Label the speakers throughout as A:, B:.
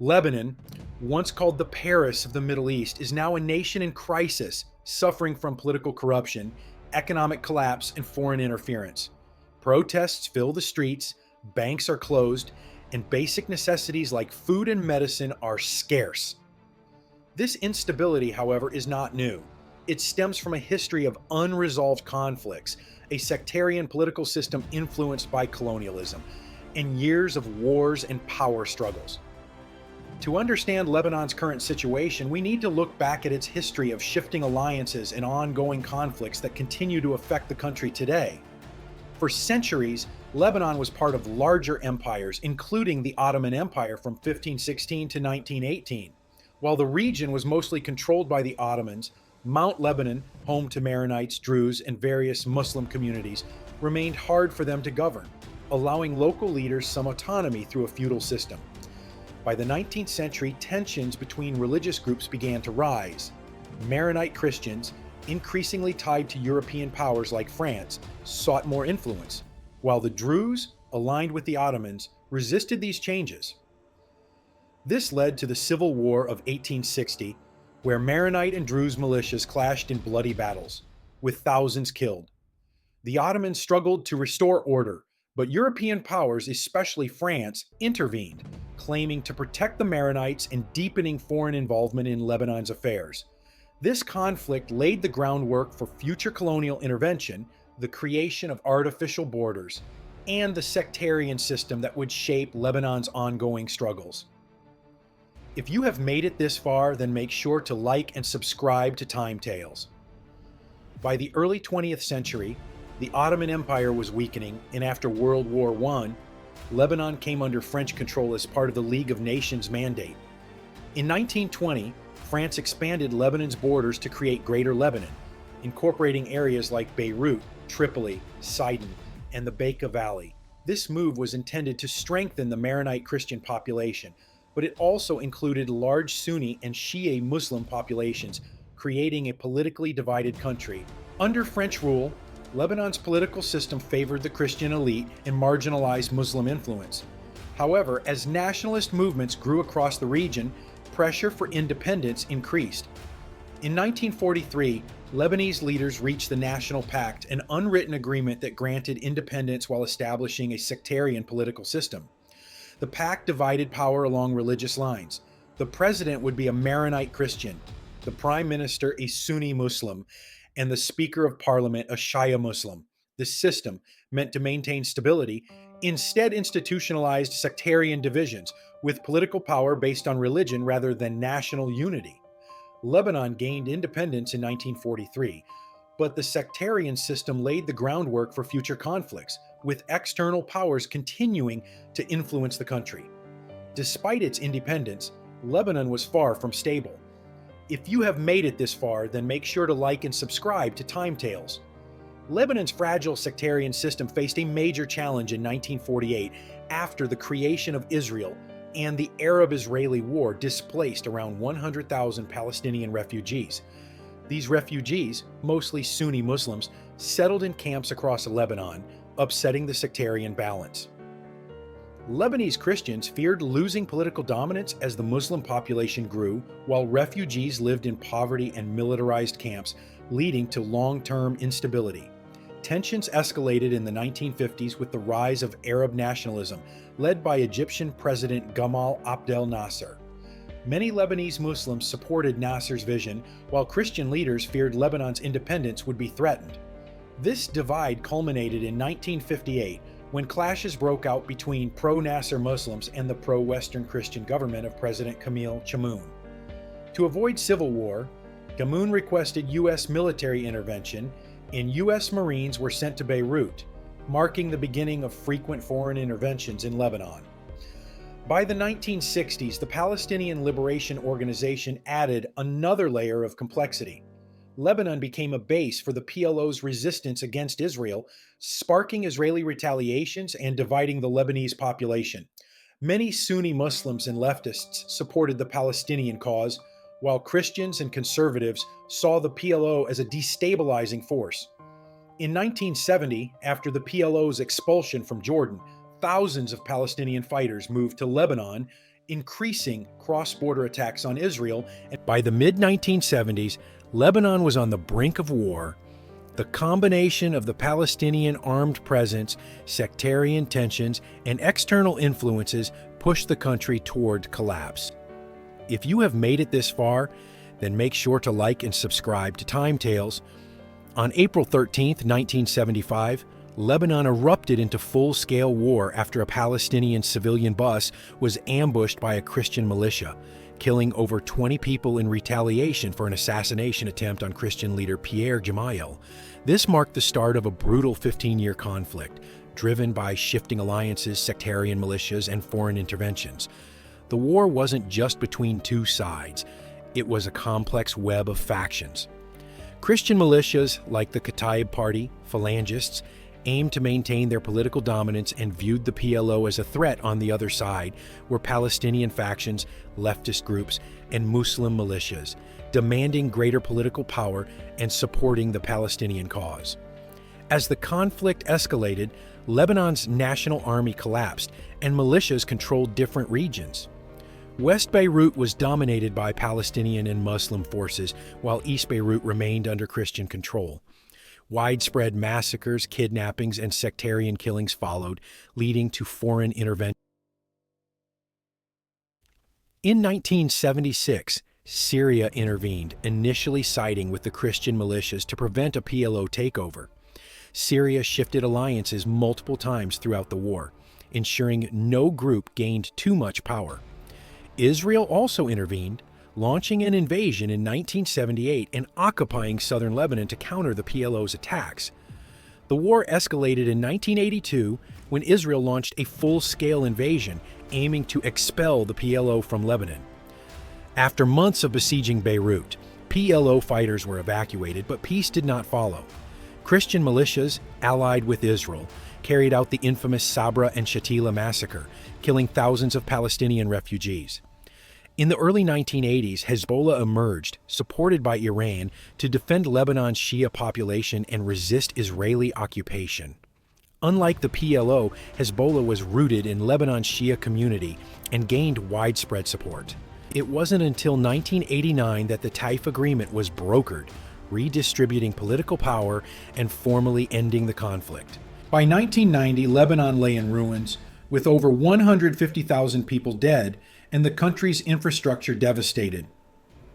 A: Lebanon, once called the Paris of the Middle East, is now a nation in crisis, suffering from political corruption, economic collapse, and foreign interference. Protests fill the streets, banks are closed, and basic necessities like food and medicine are scarce. This instability, however, is not new. It stems from a history of unresolved conflicts, a sectarian political system influenced by colonialism, and years of wars and power struggles. To understand Lebanon's current situation, we need to look back at its history of shifting alliances and ongoing conflicts that continue to affect the country today. For centuries, Lebanon was part of larger empires, including the Ottoman Empire from 1516 to 1918. While the region was mostly controlled by the Ottomans, Mount Lebanon, home to Maronites, Druze, and various Muslim communities, remained hard for them to govern, allowing local leaders some autonomy through a feudal system. By the 19th century, tensions between religious groups began to rise. Maronite Christians, increasingly tied to European powers like France, sought more influence, while the Druze, aligned with the Ottomans, resisted these changes. This led to the Civil War of 1860, where Maronite and Druze militias clashed in bloody battles, with thousands killed. The Ottomans struggled to restore order, but European powers, especially France, intervened, claiming to protect the Maronites and deepening foreign involvement in Lebanon's affairs. This conflict laid the groundwork for future colonial intervention, the creation of artificial borders, and the sectarian system that would shape Lebanon's ongoing struggles. If you have made it this far, then make sure to like and subscribe to TimeTales. By the early 20th century, the Ottoman Empire was weakening, and after World War I, Lebanon came under French control as part of the League of Nations mandate. In 1920, France expanded Lebanon's borders to create Greater Lebanon, incorporating areas like Beirut, Tripoli, Sidon, and the Bekaa Valley. This move was intended to strengthen the Maronite Christian population, but it also included large Sunni and Shia Muslim populations, creating a politically divided country. Under French rule, Lebanon's political system favored the Christian elite and marginalized Muslim influence. However, as nationalist movements grew across the region, pressure for independence increased. In 1943, Lebanese leaders reached the National Pact, an unwritten agreement that granted independence while establishing a sectarian political system. The pact divided power along religious lines. The president would be a Maronite Christian, the prime minister a Sunni Muslim, and the Speaker of Parliament a Shia Muslim. This system, meant to maintain stability, instead institutionalized sectarian divisions, with political power based on religion rather than national unity. Lebanon gained independence in 1943, but the sectarian system laid the groundwork for future conflicts, with external powers continuing to influence the country. Despite its independence, Lebanon was far from stable. If you have made it this far, then make sure to like and subscribe to TimeTales. Lebanon's fragile sectarian system faced a major challenge in 1948 after the creation of Israel, and the Arab-Israeli War displaced around 100,000 Palestinian refugees. These refugees, mostly Sunni Muslims, settled in camps across Lebanon, upsetting the sectarian balance. Lebanese Christians feared losing political dominance as the Muslim population grew, while refugees lived in poverty and militarized camps, leading to long-term instability. Tensions escalated in the 1950s with the rise of Arab nationalism, led by Egyptian President Gamal Abdel Nasser. Many Lebanese Muslims supported Nasser's vision, while Christian leaders feared Lebanon's independence would be threatened. This divide culminated in 1958, when clashes broke out between pro-Nasser Muslims and the pro-Western Christian government of President Camille Chamoun. To avoid civil war, Chamoun requested U.S. military intervention, and U.S. Marines were sent to Beirut, marking the beginning of frequent foreign interventions in Lebanon. By the 1960s, the Palestinian Liberation Organization added another layer of complexity. Lebanon became a base for the PLO's resistance against Israel, sparking Israeli retaliations and dividing the Lebanese population. Many Sunni Muslims and leftists supported the Palestinian cause, while Christians and conservatives saw the PLO as a destabilizing force. In 1970, after the PLO's expulsion from Jordan, thousands of Palestinian fighters moved to Lebanon increasing cross-border attacks on Israel. And by the mid-1970s, Lebanon was on the brink of war. The combination of the Palestinian armed presence, sectarian tensions, and external influences pushed the country toward collapse. If you have made it this far, then make sure to like and subscribe to TimeTales. On April 13, 1975, Lebanon erupted into full-scale war after a Palestinian civilian bus was ambushed by a Christian militia, killing over 20 people in retaliation for an assassination attempt on Christian leader Pierre Gemayel. This marked the start of a brutal 15-year conflict, driven by shifting alliances, sectarian militias, and foreign interventions. The war wasn't just between two sides. It was a complex web of factions. Christian militias like the Kataib Party, Phalangists, aimed to maintain their political dominance and viewed the PLO as a threat. On the other side were Palestinian factions, leftist groups, and Muslim militias, demanding greater political power and supporting the Palestinian cause. As the conflict escalated, Lebanon's national army collapsed, and militias controlled different regions. West Beirut was dominated by Palestinian and Muslim forces, while East Beirut remained under Christian control. Widespread massacres, kidnappings, and sectarian killings followed, leading to foreign intervention. In 1976, Syria intervened, initially siding with the Christian militias to prevent a PLO takeover. Syria shifted alliances multiple times throughout the war, ensuring no group gained too much power. Israel also intervened, launching an invasion in 1978 and occupying southern Lebanon to counter the PLO's attacks. The war escalated in 1982 when Israel launched a full-scale invasion aiming to expel the PLO from Lebanon. After months of besieging Beirut, PLO fighters were evacuated, but peace did not follow. Christian militias, allied with Israel, carried out the infamous Sabra and Shatila massacre, killing thousands of Palestinian refugees. In the early 1980s, Hezbollah emerged, supported by Iran, to defend Lebanon's Shia population and resist Israeli occupation. Unlike the PLO, Hezbollah was rooted in Lebanon's Shia community and gained widespread support. It wasn't until 1989 that the Taif Agreement was brokered, redistributing political power and formally ending the conflict. By 1990, Lebanon lay in ruins, with over 150,000 people dead and the country's infrastructure devastated.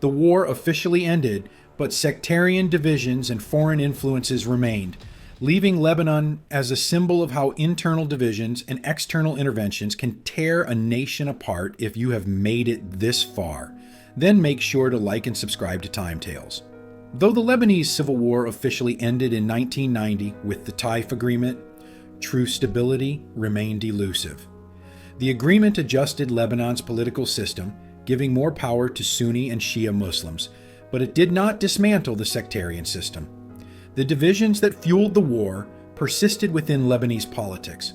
A: The war officially ended, but sectarian divisions and foreign influences remained, leaving Lebanon as a symbol of how internal divisions and external interventions can tear a nation apart. If you have made it this far, then make sure to like and subscribe to TimeTales. Though the Lebanese Civil War officially ended in 1990 with the Taif Agreement, true stability remained elusive. The agreement adjusted Lebanon's political system, giving more power to Sunni and Shia Muslims, but it did not dismantle the sectarian system. The divisions that fueled the war persisted within Lebanese politics.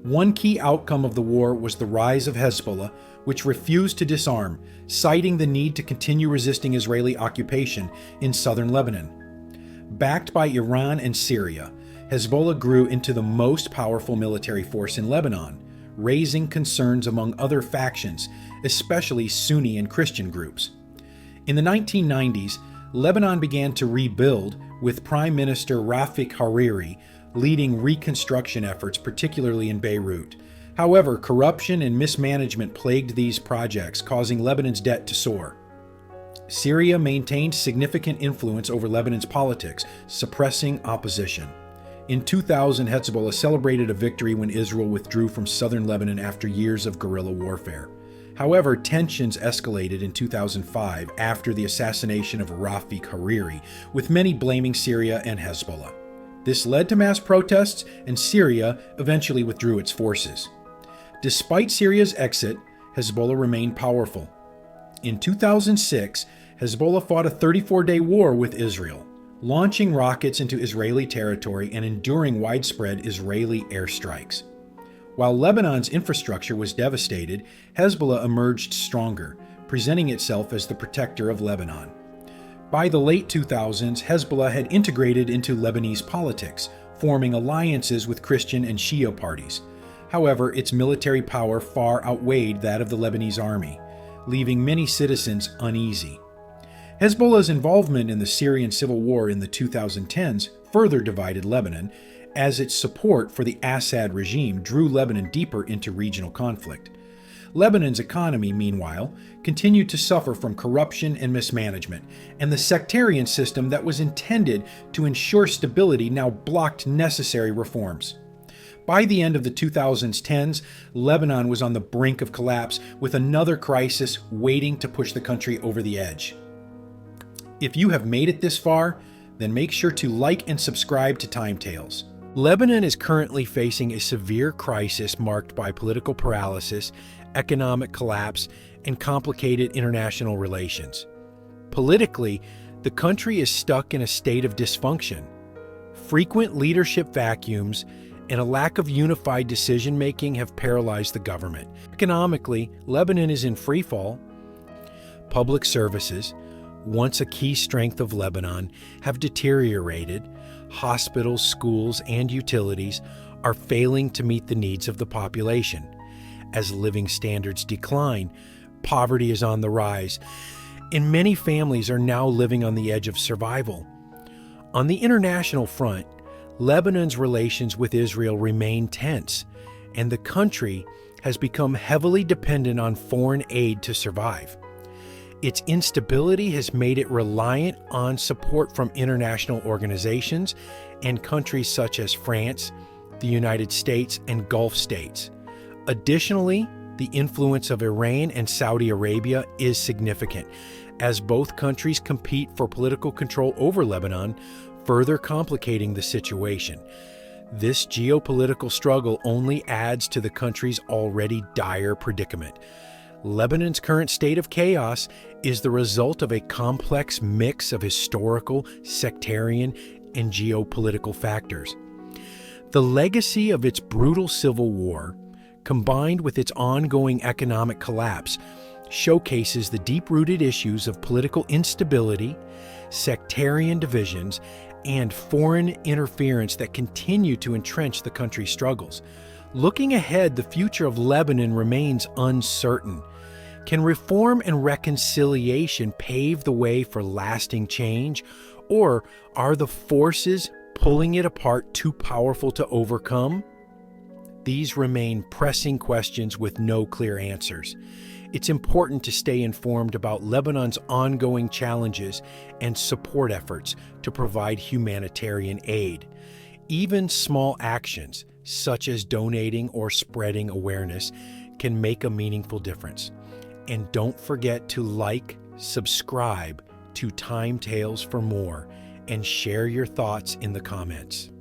A: One key outcome of the war was the rise of Hezbollah, which refused to disarm, citing the need to continue resisting Israeli occupation in southern Lebanon. Backed by Iran and Syria, Hezbollah grew into the most powerful military force in Lebanon, raising concerns among other factions, especially Sunni and Christian groups. In the 1990s, Lebanon began to rebuild, with Prime Minister Rafik Hariri leading reconstruction efforts, particularly in Beirut. However, corruption and mismanagement plagued these projects, causing Lebanon's debt to soar. Syria maintained significant influence over Lebanon's politics, suppressing opposition. In 2000, Hezbollah celebrated a victory when Israel withdrew from southern Lebanon after years of guerrilla warfare. However, tensions escalated in 2005 after the assassination of Rafik Hariri, with many blaming Syria and Hezbollah. This led to mass protests, and Syria eventually withdrew its forces. Despite Syria's exit, Hezbollah remained powerful. In 2006, Hezbollah fought a 34-day war with Israel, launching rockets into Israeli territory and enduring widespread Israeli airstrikes. While Lebanon's infrastructure was devastated, Hezbollah emerged stronger, presenting itself as the protector of Lebanon. By the late 2000s, Hezbollah had integrated into Lebanese politics, forming alliances with Christian and Shia parties. However, its military power far outweighed that of the Lebanese army, leaving many citizens uneasy. Hezbollah's involvement in the Syrian civil war in the 2010s further divided Lebanon, as its support for the Assad regime drew Lebanon deeper into regional conflict. Lebanon's economy, meanwhile, continued to suffer from corruption and mismanagement, and the sectarian system that was intended to ensure stability now blocked necessary reforms. By the end of the 2010s, Lebanon was on the brink of collapse, with another crisis waiting to push the country over the edge. If you have made it this far, then make sure to like and subscribe to TimeTales. Lebanon is currently facing a severe crisis marked by political paralysis, economic collapse, and complicated international relations. Politically, the country is stuck in a state of dysfunction. Frequent leadership vacuums and a lack of unified decision-making have paralyzed the government. Economically, Lebanon is in freefall. Public services, once a key strength of Lebanon, have deteriorated. Hospitals, schools, and utilities are failing to meet the needs of the population. As living standards decline, poverty is on the rise, and many families are now living on the edge of survival. On the international front, Lebanon's relations with Israel remain tense, and the country has become heavily dependent on foreign aid to survive. Its instability has made it reliant on support from international organizations and countries such as France, the United States, and Gulf states. Additionally, the influence of Iran and Saudi Arabia is significant, as both countries compete for political control over Lebanon, further complicating the situation. This geopolitical struggle only adds to the country's already dire predicament. Lebanon's current state of chaos is the result of a complex mix of historical, sectarian, and geopolitical factors. The legacy of its brutal civil war, combined with its ongoing economic collapse, showcases the deep-rooted issues of political instability, sectarian divisions, and foreign interference that continue to entrench the country's struggles. Looking ahead, the future of Lebanon remains uncertain. Can reform and reconciliation pave the way for lasting change, or are the forces pulling it apart too powerful to overcome? These remain pressing questions with no clear answers. It's important to stay informed about Lebanon's ongoing challenges and support efforts to provide humanitarian aid. Even small actions, such as donating or spreading awareness, can make a meaningful difference. And don't forget to like, subscribe to TimeTales for more, and share your thoughts in the comments.